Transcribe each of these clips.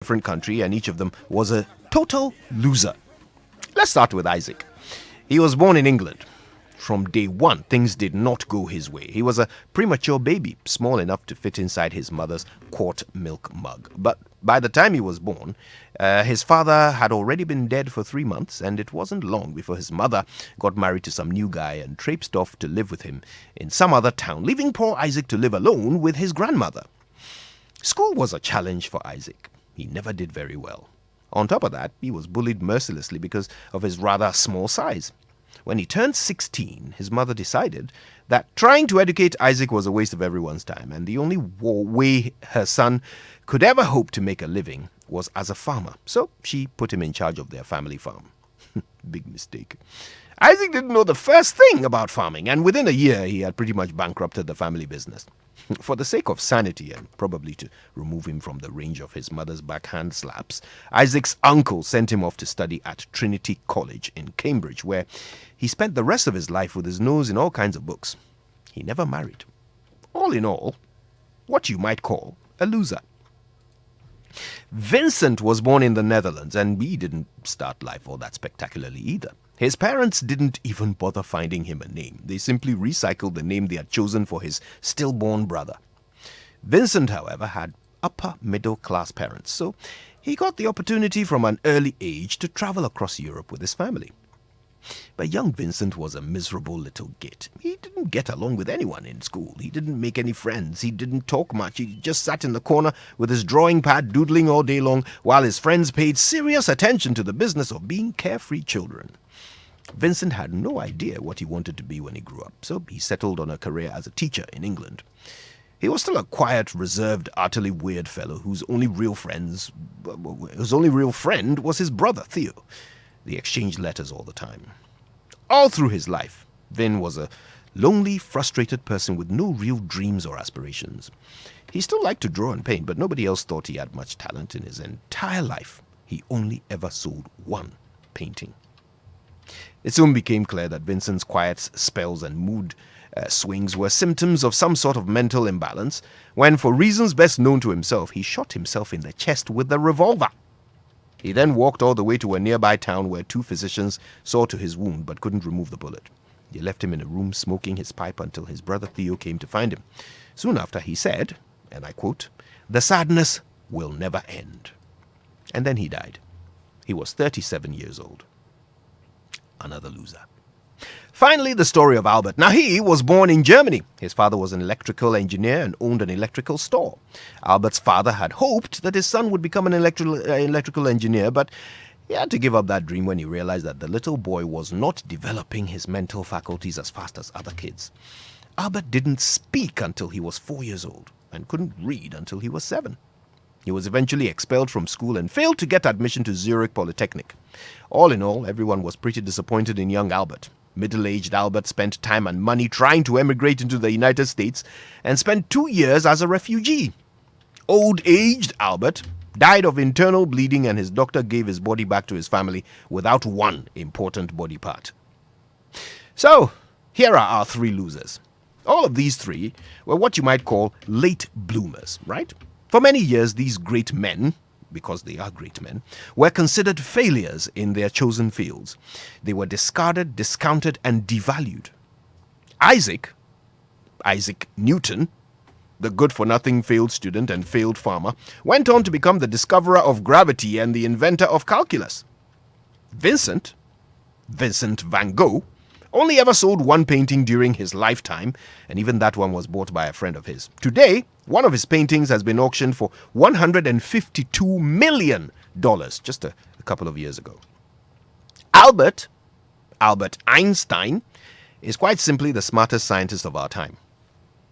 different country, and each of them was a total loser. Let's start with Isaac. He was born in England. From day one, things did not go his way. He was a premature baby, small enough to fit inside his mother's quart milk mug. But by the time he was born, his father had already been dead for 3 months, and it wasn't long before his mother got married to some new guy and traipsed off to live with him in some other town, leaving poor Isaac to live alone with his grandmother. School was a challenge for Isaac. He never did very well. On top of that, he was bullied mercilessly because of his rather small size. When he turned 16, his mother decided that trying to educate Isaac was a waste of everyone's time, and the only way her son could ever hope to make a living was as a farmer. So she put him in charge of their family farm. Big mistake. Isaac didn't know the first thing about farming, and within a year he had pretty much bankrupted the family business. For the sake of sanity, and probably to remove him from the range of his mother's backhand slaps, Isaac's uncle sent him off to study at Trinity College in Cambridge, where he spent the rest of his life with his nose in all kinds of books. He never married. All in all, what you might call a loser. Vincent was born in the Netherlands, and he didn't start life all that spectacularly either. His parents didn't even bother finding him a name. They simply recycled the name they had chosen for his stillborn brother. Vincent, however, had upper middle class parents, so he got the opportunity from an early age to travel across Europe with his family. But young Vincent was a miserable little git. He didn't get along with anyone in school. He didn't make any friends. He didn't talk much. He just sat in the corner with his drawing pad doodling all day long, while his friends paid serious attention to the business of being carefree children. Vincent had no idea what he wanted to be when he grew up, so he settled on a career as a teacher in England. He was still a quiet, reserved, utterly weird fellow whose only real friend was his brother, Theo. They exchanged letters all the time. All through his life, Vin was a lonely, frustrated person with no real dreams or aspirations. He still liked to draw and paint, but nobody else thought he had much talent. In his entire life, he only ever sold one painting. It soon became clear that Vincent's quiet spells and mood swings were symptoms of some sort of mental imbalance, when, for reasons best known to himself, he shot himself in the chest with a revolver. He then walked all the way to a nearby town where 2 physicians saw to his wound but couldn't remove the bullet. They left him in a room smoking his pipe until his brother Theo came to find him. Soon after he said, and I quote, "The sadness will never end." And then he died. He was 37 years old. Another loser. Finally, the story of Albert. Now, he was born in Germany. His father was an electrical engineer and owned an electrical store. Albert's father had hoped that his son would become an electrical engineer, but he had to give up that dream when he realized that the little boy was not developing his mental faculties as fast as other kids. Albert didn't speak until he was 4 years old and couldn't read until he was 7. He was eventually expelled from school and failed to get admission to Zurich Polytechnic. All in all, everyone was pretty disappointed in young Albert. Middle-aged Albert spent time and money trying to emigrate into the United States and spent 2 years as a refugee. Old-aged Albert died of internal bleeding, and his doctor gave his body back to his family without one important body part. So, here are our 3 losers. All of these 3 were what you might call late bloomers, right? For many years, these great men, because they are great men, were considered failures in their chosen fields. They were discarded, discounted, and devalued. Isaac Newton, the good-for-nothing failed student and failed farmer, went on to become the discoverer of gravity and the inventor of calculus. Vincent van Gogh, only ever sold one painting during his lifetime, and even that one was bought by a friend of his. Today, one of his paintings has been auctioned for $152 million just a couple of years ago. Albert Einstein, is quite simply the smartest scientist of our time,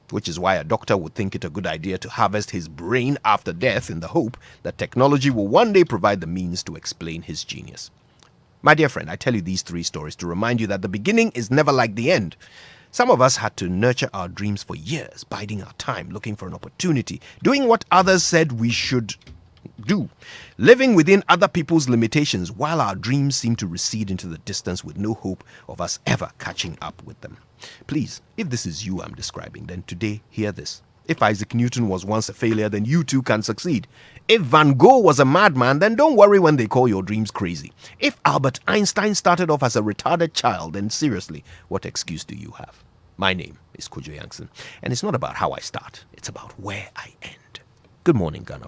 which is why a doctor would think it a good idea to harvest his brain after death in the hope that technology will one day provide the means to explain his genius. My dear friend, I tell you these 3 stories to remind you that the beginning is never like the end. Some of us had to nurture our dreams for years, biding our time, looking for an opportunity, doing what others said we should do, living within other people's limitations while our dreams seem to recede into the distance with no hope of us ever catching up with them. Please, if this is you I'm describing, then today hear this. If Isaac Newton was once a failure, then you too can succeed. If Van Gogh was a madman, then don't worry when they call your dreams crazy. If Albert Einstein started off as a retarded child, then seriously, what excuse do you have? My name is Kojo Yankson, and it's not about how I start, it's about where I end. Good morning, Ghana.